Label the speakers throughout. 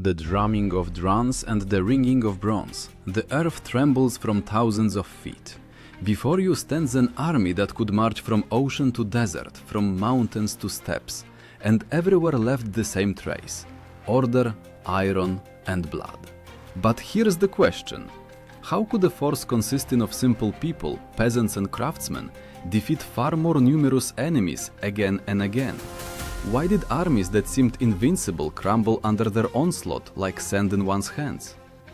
Speaker 1: the drumming of drums and the ringing of bronze. The earth trembles from thousands of feet. Before you stands an army that could march from ocean to desert, from mountains to steppes, and everywhere left the same trace: order, iron, and blood. But here's the question. How could a force consisting of simple people, peasants and craftsmen, defeat far more numerous enemies again and again? Why did armies that seemed invincible crumble under their onslaught like sand in one's hands?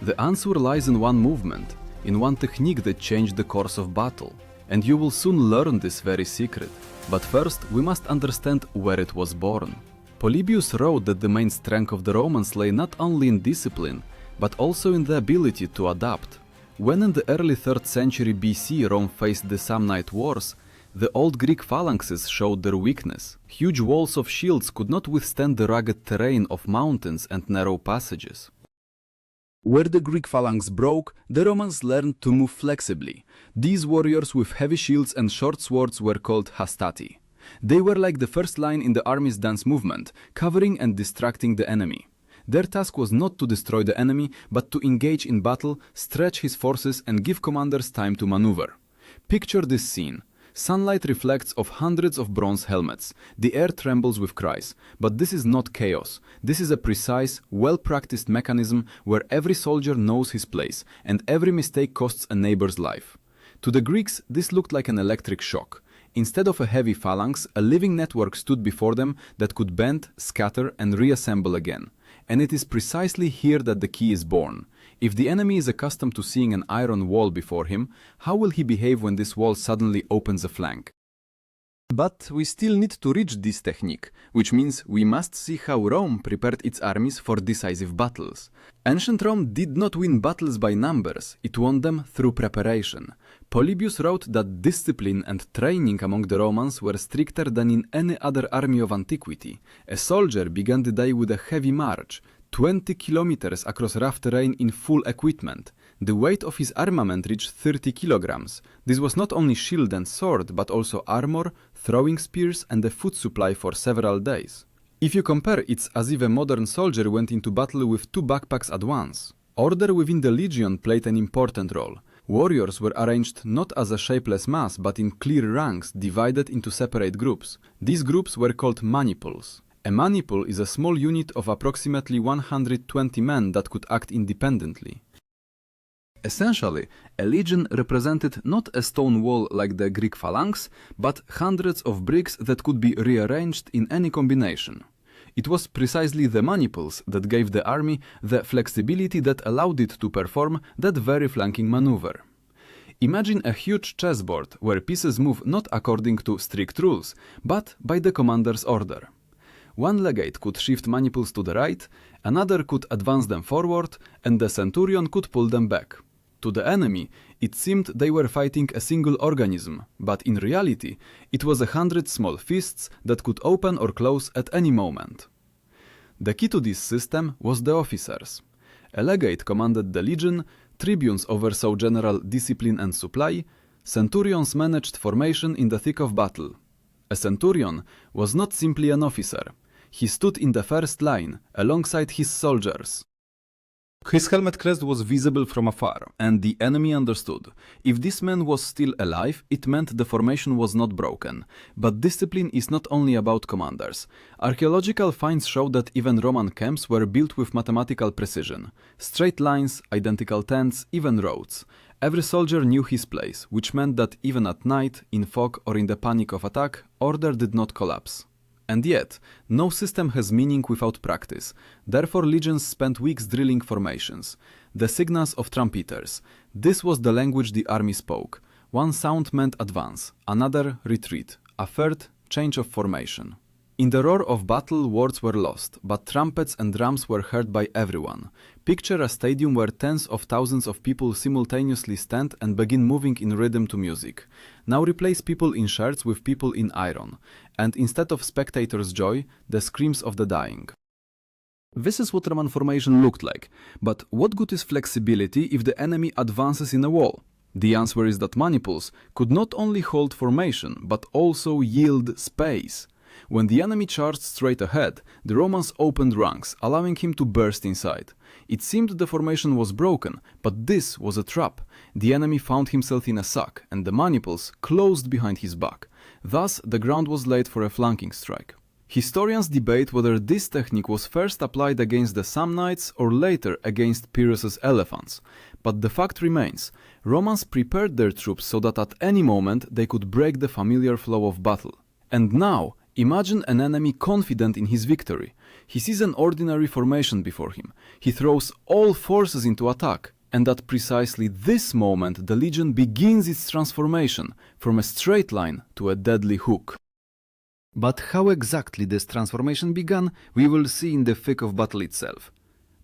Speaker 1: The answer lies in one movement, in one technique that changed the course of battle. And you will soon learn this very secret. But first, we must understand where it was born. Polybius wrote that the main strength of the Romans lay not only in discipline, but also in the ability to adapt. When in the early 3rd century BC Rome faced the Samnite Wars, the old Greek phalanxes showed their weakness. Huge walls of shields could not withstand the rugged terrain of mountains and narrow passages. Where the Greek phalanx broke, the Romans learned to move flexibly. These warriors with heavy shields and short swords were called hastati. They were like the first line in the army's dance movement, covering and distracting the enemy. Their task was not to destroy the enemy, but to engage in battle, stretch his forces and give commanders time to maneuver. Picture this scene. Sunlight reflects off hundreds of bronze helmets. The air trembles with cries. But this is not chaos. This is a precise, well-practiced mechanism where every soldier knows his place, and every mistake costs a neighbor's life. To the Greeks, this looked like an electric shock. Instead of a heavy phalanx, a living network stood before them that could bend, scatter, and reassemble again. And it is precisely here that the key is born. If the enemy is accustomed to seeing an iron wall before him, how will he behave when this wall suddenly opens a flank? But we still need to reach this technique, which means we must see how Rome prepared its armies for decisive battles. Ancient Rome did not win battles by numbers, it won them through preparation. Polybius wrote that discipline and training among the Romans were stricter than in any other army of antiquity. A soldier began the day with a heavy march, 20 kilometers across rough terrain in full equipment. The weight of his armament reached 30 kilograms. This was not only shield and sword, but also armor, throwing spears, and a food supply for several days. If you compare, it's as if a modern soldier went into battle with 2 backpacks at once. Order within the legion played an important role. Warriors were arranged not as a shapeless mass, but in clear ranks divided into separate groups. These groups were called manipules. A manipule is a small unit of approximately 120 men that could act independently. Essentially, a legion represented not a stone wall like the Greek phalanx, but hundreds of bricks that could be rearranged in any combination. It was precisely the manipules that gave the army the flexibility that allowed it to perform that very flanking maneuver. Imagine a huge chessboard where pieces move not according to strict rules, but by the commander's order. One legate could shift manipules to the right, another could advance them forward, and the centurion could pull them back. To the enemy, it seemed they were fighting a single organism, but in reality, it was 100 small fists that could open or close at any moment. The key to this system was the officers. A legate commanded the legion, tribunes oversaw general discipline and supply, centurions managed formation in the thick of battle. A centurion was not simply an officer. He stood in the first line, alongside his soldiers. His helmet crest was visible from afar, and the enemy understood. If this man was still alive, it meant the formation was not broken. But discipline is not only about commanders. Archaeological finds show that even Roman camps were built with mathematical precision. Straight lines, identical tents, even roads. Every soldier knew his place, which meant that even at night, in fog or in the panic of attack, order did not collapse. And yet, no system has meaning without practice. Therefore, legions spent weeks drilling formations. The signals of trumpeters. This was the language the army spoke. One sound meant advance, another retreat, a third change of formation. In the roar of battle, words were lost, but trumpets and drums were heard by everyone. Picture a stadium where tens of thousands of people simultaneously stand and begin moving in rhythm to music. Now replace people in shirts with people in iron, and instead of spectators' joy, the screams of the dying. This is what Roman formation looked like, but what good is flexibility if the enemy advances in a wall? The answer is that manipules could not only hold formation, but also yield space. When the enemy charged straight ahead, the Romans opened ranks, allowing him to burst inside. It seemed the formation was broken, but this was a trap. The enemy found himself in a sack, and the maniples closed behind his back. Thus, the ground was laid for a flanking strike. Historians debate whether this technique was first applied against the Samnites or later against Pyrrhus's elephants. But the fact remains, Romans prepared their troops so that at any moment they could break the familiar flow of battle. And now, imagine an enemy confident in his victory. He sees an ordinary formation before him. He throws all forces into attack. And at precisely this moment, the legion begins its transformation from a straight line to a deadly hook. But how exactly this transformation began, we will see in the thick of battle itself.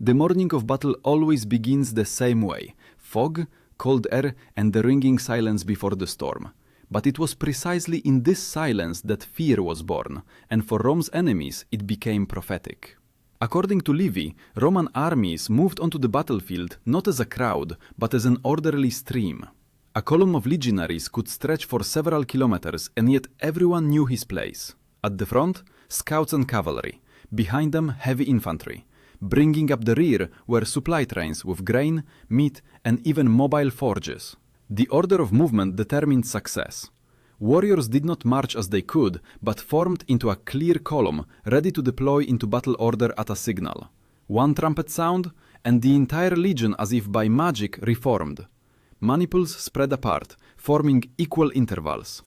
Speaker 1: The morning of battle always begins the same way: fog, cold air, and the ringing silence before the storm. But it was precisely in this silence that fear was born, and for Rome's enemies it became prophetic. According to Livy, Roman armies moved onto the battlefield not as a crowd, but as an orderly stream. A column of legionaries could stretch for several kilometers, and yet everyone knew his place. At the front, scouts and cavalry. Behind them, heavy infantry. Bringing up the rear were supply trains with grain, meat, and even mobile forges. The order of movement determined success. Warriors did not march as they could, but formed into a clear column, ready to deploy into battle order at a signal. One trumpet sound, and the entire legion, as if by magic, reformed. Maniples spread apart, forming equal intervals.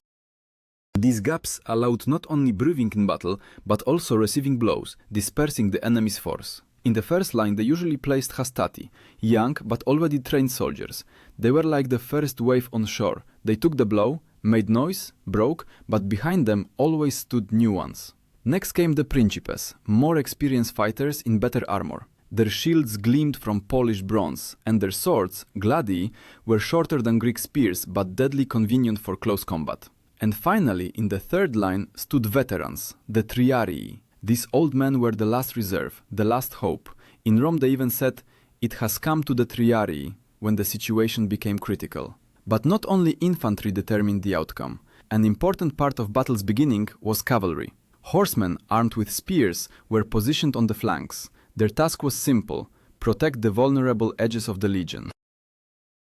Speaker 1: These gaps allowed not only breathing in battle, but also receiving blows, dispersing the enemy's force. In the first line they usually placed hastati, young but already trained soldiers. They were like the first wave on shore. They took the blow, made noise, broke, but behind them always stood new ones. Next came the principes, more experienced fighters in better armor. Their shields gleamed from polished bronze, and their swords, gladii, were shorter than Greek spears but deadly convenient for close combat. And finally, in the third line stood veterans, the triarii. These old men were the last reserve, the last hope. In Rome they even said, "It has come to the triarii," when the situation became critical. But not only infantry determined the outcome. An important part of battle's beginning was cavalry. Horsemen armed with spears were positioned on the flanks. Their task was simple: protect the vulnerable edges of the legion.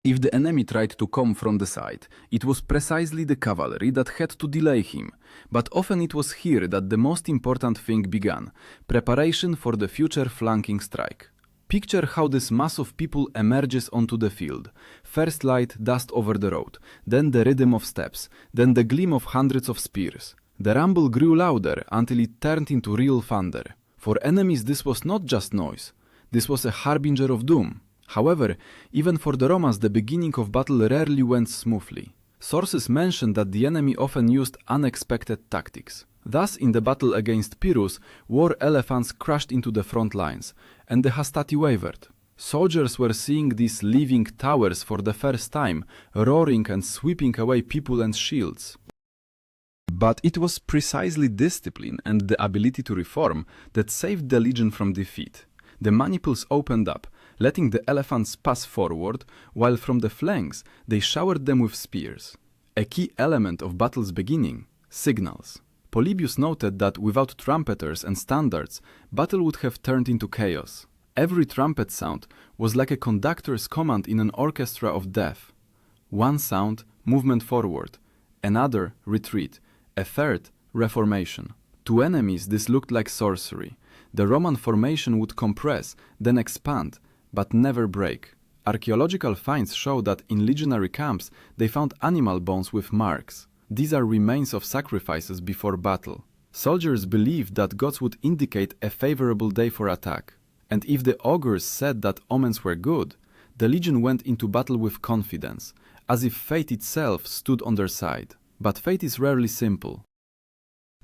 Speaker 1: If the enemy tried to come from the side, it was precisely the cavalry that had to delay him. But often it was here that the most important thing began: preparation for the future flanking strike. Picture how this mass of people emerges onto the field. First light dust over the road, then the rhythm of steps, then the gleam of hundreds of spears. The rumble grew louder until it turned into real thunder. For enemies this was not just noise, this was a harbinger of doom. However, even for the Romans the beginning of battle rarely went smoothly. Sources mention that the enemy often used unexpected tactics. Thus, in the battle against Pyrrhus, war elephants crashed into the front lines, and the hastati wavered. Soldiers were seeing these living towers for the first time, roaring and sweeping away people and shields. But it was precisely discipline and the ability to reform that saved the legion from defeat. The maniples opened up, letting the elephants pass forward, while from the flanks they showered them with spears. A key element of battle's beginning: signals. Polybius noted that without trumpeters and standards, battle would have turned into chaos. Every trumpet sound was like a conductor's command in an orchestra of death. One sound, movement forward; another, retreat; a third, reformation. To enemies this looked like sorcery. The Roman formation would compress, then expand, but never break. Archaeological finds show that in legionary camps they found animal bones with marks. These are remains of sacrifices before battle. Soldiers believed that gods would indicate a favorable day for attack. And if the augurs said that omens were good, the legion went into battle with confidence, as if fate itself stood on their side. But fate is rarely simple.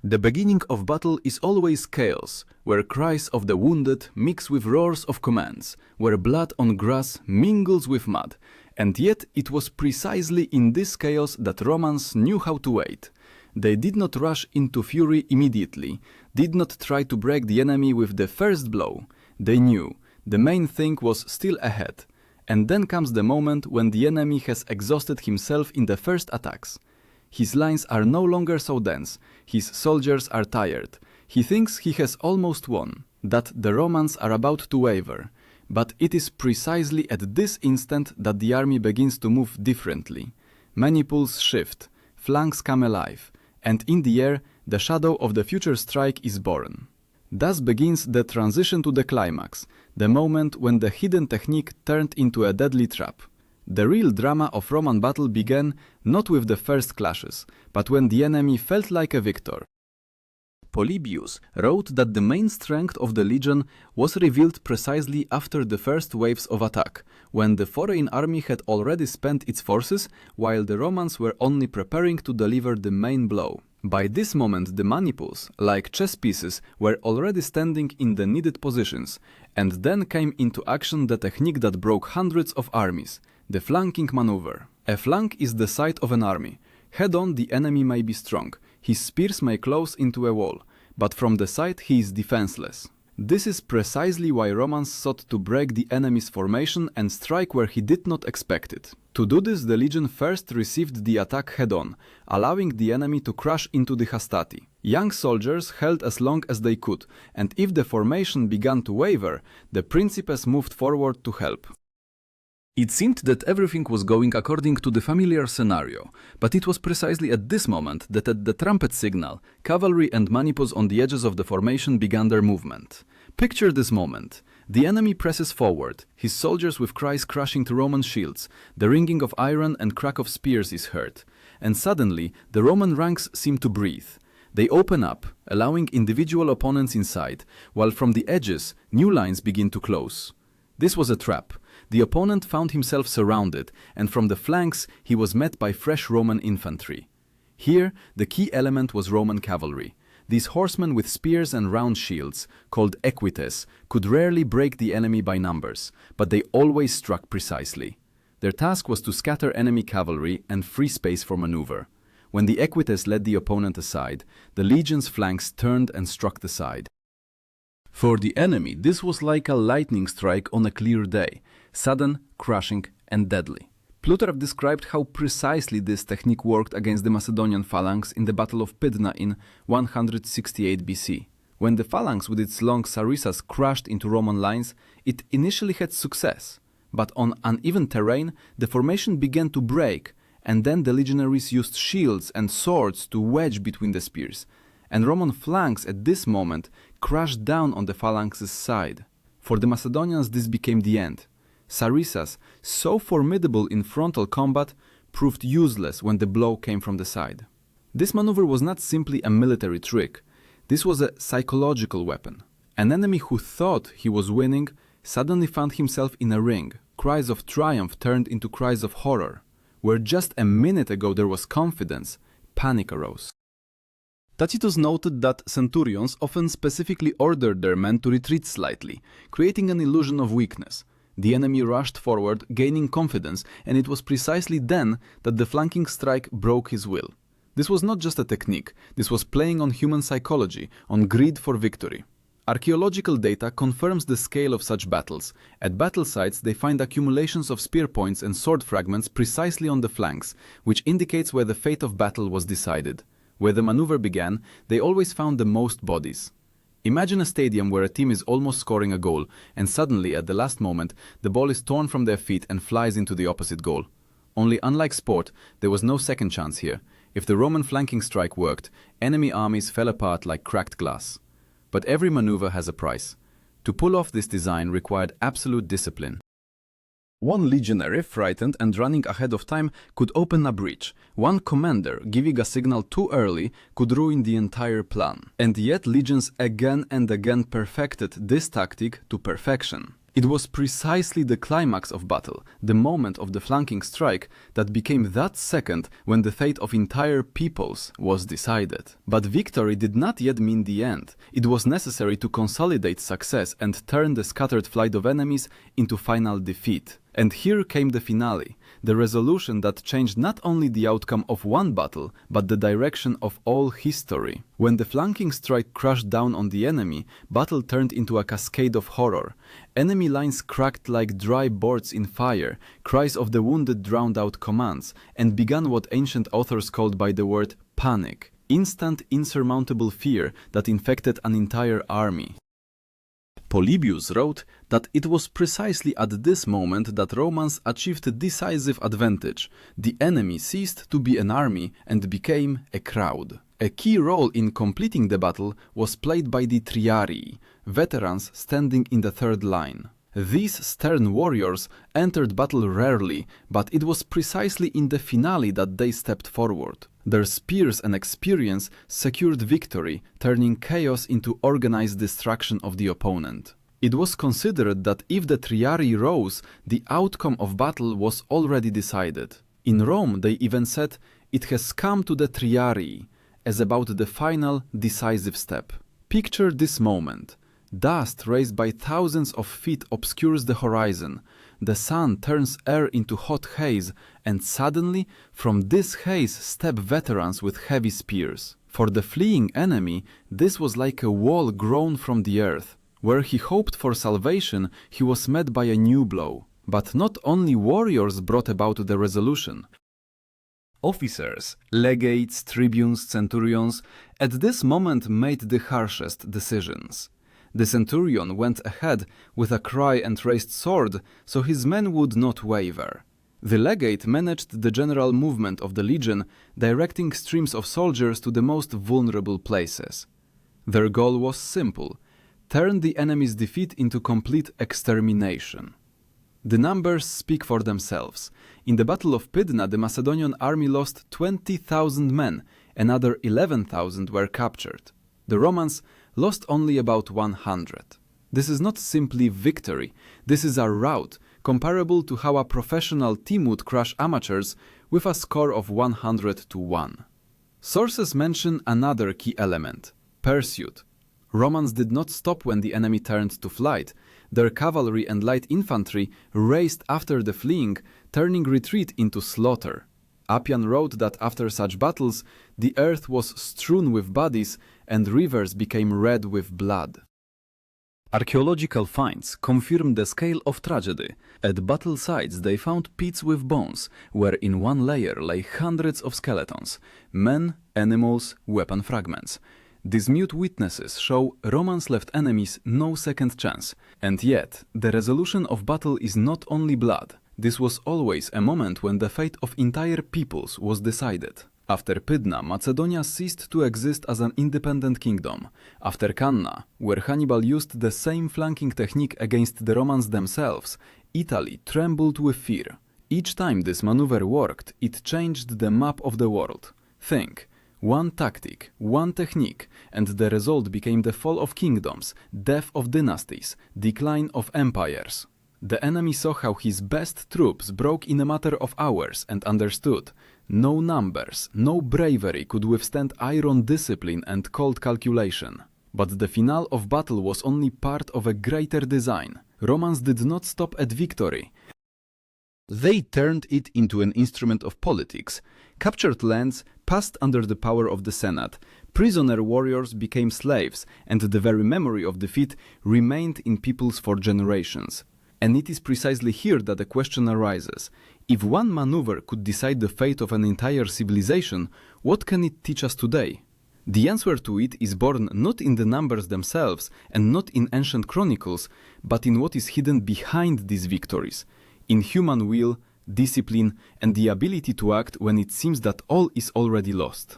Speaker 1: The beginning of battle is always chaos, where cries of the wounded mix with roars of commands, where blood on grass mingles with mud. And yet it was precisely in this chaos that Romans knew how to wait. They did not rush into fury immediately, did not try to break the enemy with the first blow. They knew the main thing was still ahead. And then comes the moment when the enemy has exhausted himself in the first attacks. His lines are no longer so dense, his soldiers are tired. He thinks he has almost won, that the Romans are about to waver. But it is precisely at this instant that the army begins to move differently. Many pulls shift, flanks come alive, and in the air, the shadow of the future strike is born. Thus begins the transition to the climax, the moment when the hidden technique turned into a deadly trap. The real drama of Roman battle began not with the first clashes, but when the enemy felt like a victor. Polybius wrote that the main strength of the legion was revealed precisely after the first waves of attack, when the foreign army had already spent its forces, while the Romans were only preparing to deliver the main blow. By this moment the maniples, like chess pieces, were already standing in the needed positions, and then came into action the technique that broke hundreds of armies, the flanking maneuver. A flank is the side of an army. Head-on the enemy may be strong, his spears may close into a wall, but from the side he is defenseless. This is precisely why Romans sought to break the enemy's formation and strike where he did not expect it. To do this, the legion first received the attack head-on, allowing the enemy to crash into the hastati. Young soldiers held as long as they could, and if the formation began to waver, the principes moved forward to help. It seemed that everything was going according to the familiar scenario, but it was precisely at this moment that at the trumpet signal, cavalry and maniples on the edges of the formation began their movement. Picture this moment. The enemy presses forward, his soldiers with cries crashing to Roman shields, the ringing of iron and crack of spears is heard, and suddenly the Roman ranks seem to breathe. They open up, allowing individual opponents inside, while from the edges, new lines begin to close. This was a trap. The opponent found himself surrounded, and from the flanks he was met by fresh Roman infantry. Here, the key element was Roman cavalry. These horsemen with spears and round shields, called equites, could rarely break the enemy by numbers, but they always struck precisely. Their task was to scatter enemy cavalry and free space for maneuver. When the equites led the opponent aside, the legion's flanks turned and struck the side. For the enemy, this was like a lightning strike on a clear day, sudden, crushing, and deadly. Plutarch described how precisely this technique worked against the Macedonian phalanx in the Battle of Pydna in 168 BC. When the phalanx with its long sarissas crashed into Roman lines, it initially had success, but on uneven terrain, the formation began to break, and then the legionaries used shields and swords to wedge between the spears, and Roman flanks at this moment crashed down on the phalanx's side. For the Macedonians this became the end. Sarissas, so formidable in frontal combat, proved useless when the blow came from the side. This maneuver was not simply a military trick. This was a psychological weapon. An enemy who thought he was winning suddenly found himself in a ring. Cries of triumph turned into cries of horror. Where just a minute ago there was confidence, panic arose. Tacitus noted that centurions often specifically ordered their men to retreat slightly, creating an illusion of weakness. The enemy rushed forward, gaining confidence, and it was precisely then that the flanking strike broke his will. This was not just a technique, this was playing on human psychology, on greed for victory. Archaeological data confirms the scale of such battles. At battle sites they find accumulations of spear points and sword fragments precisely on the flanks, which indicates where the fate of battle was decided. Where the maneuver began, they always found the most bodies. Imagine a stadium where a team is almost scoring a goal, and suddenly, at the last moment, the ball is torn from their feet and flies into the opposite goal. Only unlike sport, there was no second chance here. If the Roman flanking strike worked, enemy armies fell apart like cracked glass. But every maneuver has a price. To pull off this design required absolute discipline. One legionary, frightened and running ahead of time, could open a breach. One commander, giving a signal too early, could ruin the entire plan. And yet legions again and again perfected this tactic to perfection. It was precisely the climax of battle, the moment of the flanking strike, that became that second when the fate of entire peoples was decided. But victory did not yet mean the end. It was necessary to consolidate success and turn the scattered flight of enemies into final defeat. And here came the finale, the resolution that changed not only the outcome of one battle, but the direction of all history. When the flanking strike crashed down on the enemy, battle turned into a cascade of horror. Enemy lines cracked like dry boards in fire, cries of the wounded drowned out commands, and began what ancient authors called by the word panic. Instant, insurmountable fear that infected an entire army. Polybius wrote that it was precisely at this moment that Romans achieved decisive advantage. The enemy ceased to be an army and became a crowd. A key role in completing the battle was played by the triarii, veterans standing in the third line. These stern warriors entered battle rarely, but it was precisely in the finale that they stepped forward. Their spears and experience secured victory, turning chaos into organized destruction of the opponent. It was considered that if the triarii rose, the outcome of battle was already decided. In Rome, they even said, "It has come to the triarii," as about the final, decisive step. Picture this moment. Dust raised by thousands of feet obscures the horizon. The sun turns air into hot haze, and suddenly, from this haze step veterans with heavy spears. For the fleeing enemy, this was like a wall grown from the earth. Where he hoped for salvation, he was met by a new blow. But not only warriors brought about the resolution. Officers, legates, tribunes, centurions, at this moment made the harshest decisions. The centurion went ahead with a cry and raised sword, so his men would not waver. The legate managed the general movement of the legion, directing streams of soldiers to the most vulnerable places. Their goal was simple: turn the enemy's defeat into complete extermination. The numbers speak for themselves. In the Battle of Pydna, the Macedonian army lost 20,000 men, another 11,000 were captured. The Romans lost only about 100. This is not simply victory, this is a rout, comparable to how a professional team would crush amateurs with a score of 100-1. Sources mention another key element: pursuit. Romans did not stop when the enemy turned to flight. Their cavalry and light infantry raced after the fleeing, turning retreat into slaughter. Appian wrote that after such battles, the earth was strewn with bodies and rivers became red with blood. Archaeological finds confirm the scale of tragedy. At battle sites they found pits with bones, where in one layer lay hundreds of skeletons, men, animals, weapon fragments. These mute witnesses show Romans left enemies no second chance. And yet, the resolution of battle is not only blood. This was always a moment when the fate of entire peoples was decided. After Pydna, Macedonia ceased to exist as an independent kingdom. After Canna, where Hannibal used the same flanking technique against the Romans themselves, Italy trembled with fear. Each time this maneuver worked, it changed the map of the world. Think, one tactic, one technique, and the result became the fall of kingdoms, death of dynasties, decline of empires. The enemy saw how his best troops broke in a matter of hours and understood. No numbers, no bravery could withstand iron discipline and cold calculation. But the finale of battle was only part of a greater design. Romans did not stop at victory. They turned it into an instrument of politics. Captured lands passed under the power of the Senate. Prisoner warriors became slaves, and the very memory of defeat remained in peoples for generations. And it is precisely here that the question arises. If one maneuver could decide the fate of an entire civilization, what can it teach us today? The answer to it is born not in the numbers themselves and not in ancient chronicles, but in what is hidden behind these victories, in human will, discipline, and the ability to act when it seems that all is already lost.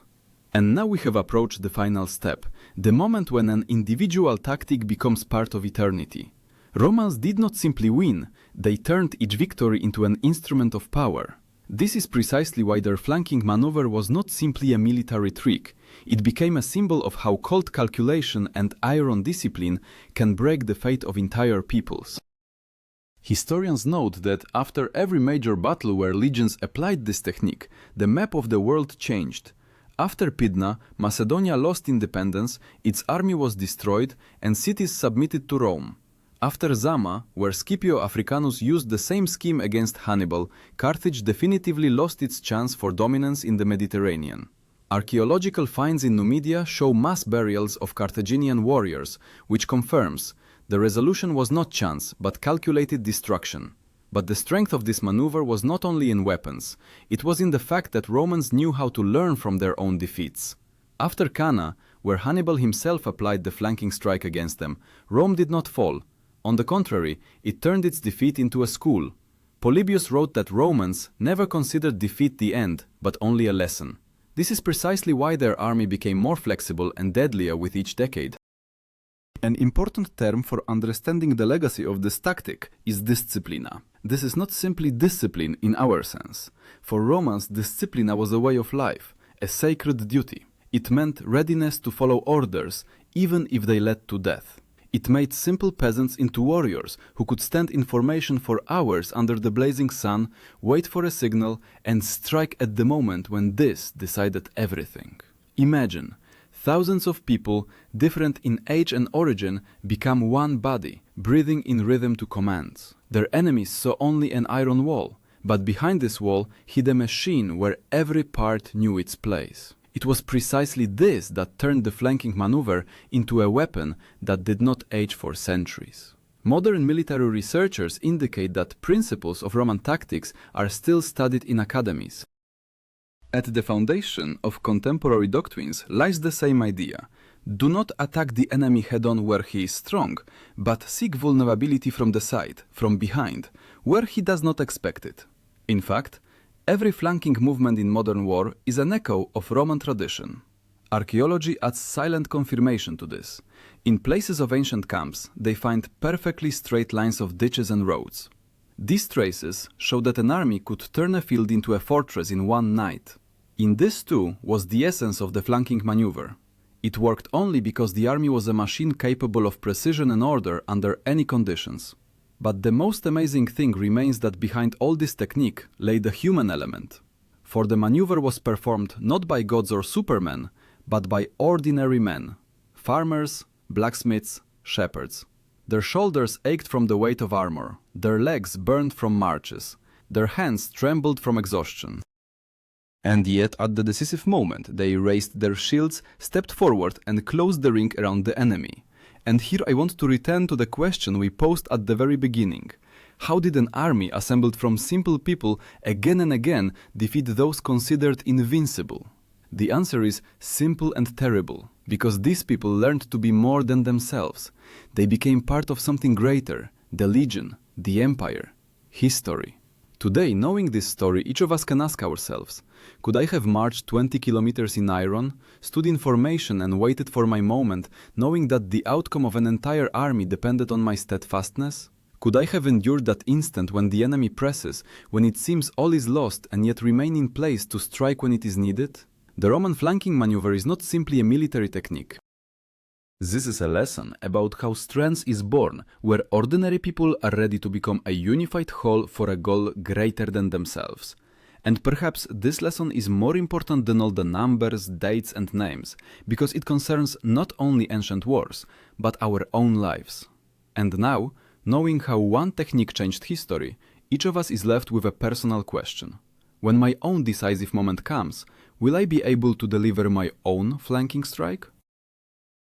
Speaker 1: And now we have approached the final step, the moment when an individual tactic becomes part of eternity. Romans did not simply win, they turned each victory into an instrument of power. This is precisely why their flanking maneuver was not simply a military trick. It became a symbol of how cold calculation and iron discipline can break the fate of entire peoples. Historians note that after every major battle where legions applied this technique, the map of the world changed. After Pydna, Macedonia lost independence, its army was destroyed, and cities submitted to Rome. After Zama, where Scipio Africanus used the same scheme against Hannibal, Carthage definitively lost its chance for dominance in the Mediterranean. Archaeological finds in Numidia show mass burials of Carthaginian warriors, which confirms the resolution was not chance, but calculated destruction. But the strength of this maneuver was not only in weapons, it was in the fact that Romans knew how to learn from their own defeats. After Cana, where Hannibal himself applied the flanking strike against them, Rome did not fall. On the contrary, it turned its defeat into a school. Polybius wrote that Romans never considered defeat the end, but only a lesson. This is precisely why their army became more flexible and deadlier with each decade. An important term for understanding the legacy of this tactic is disciplina. This is not simply discipline in our sense. For Romans, disciplina was a way of life, a sacred duty. It meant readiness to follow orders, even if they led to death. It made simple peasants into warriors who could stand in formation for hours under the blazing sun, wait for a signal, and strike at the moment when this decided everything. Imagine, thousands of people, different in age and origin, become one body, breathing in rhythm to commands. Their enemies saw only an iron wall, but behind this wall hid a machine where every part knew its place. It was precisely this that turned the flanking maneuver into a weapon that did not age for centuries. Modern military researchers indicate that principles of Roman tactics are still studied in academies. At the foundation of contemporary doctrines lies the same idea. Do not attack the enemy head-on where he is strong, but seek vulnerability from the side, from behind, where he does not expect it. In fact, every flanking movement in modern war is an echo of Roman tradition. Archaeology adds silent confirmation to this. In places of ancient camps, they find perfectly straight lines of ditches and roads. These traces show that an army could turn a field into a fortress in one night. In this too was the essence of the flanking maneuver. It worked only because the army was a machine capable of precision and order under any conditions. But the most amazing thing remains that behind all this technique lay the human element. For the maneuver was performed not by gods or supermen, but by ordinary men, farmers, blacksmiths, shepherds. Their shoulders ached from the weight of armor, their legs burned from marches, their hands trembled from exhaustion. And yet at the decisive moment they raised their shields, stepped forward and closed the ring around the enemy. And here I want to return to the question we posed at the very beginning. How did an army assembled from simple people again and again defeat those considered invincible? The answer is simple and terrible, because these people learned to be more than themselves. They became part of something greater, the legion, the empire, history. Today, knowing this story, each of us can ask ourselves, could I have marched 20 kilometers in iron, stood in formation and waited for my moment, knowing that the outcome of an entire army depended on my steadfastness? Could I have endured that instant when the enemy presses, when it seems all is lost and yet remain in place to strike when it is needed? The Roman flanking maneuver is not simply a military technique. This is a lesson about how strength is born, where ordinary people are ready to become a unified whole for a goal greater than themselves. And perhaps this lesson is more important than all the numbers, dates and names, because it concerns not only ancient wars, but our own lives. And now, knowing how one technique changed history, each of us is left with a personal question. When my own decisive moment comes, will I be able to deliver my own flanking strike?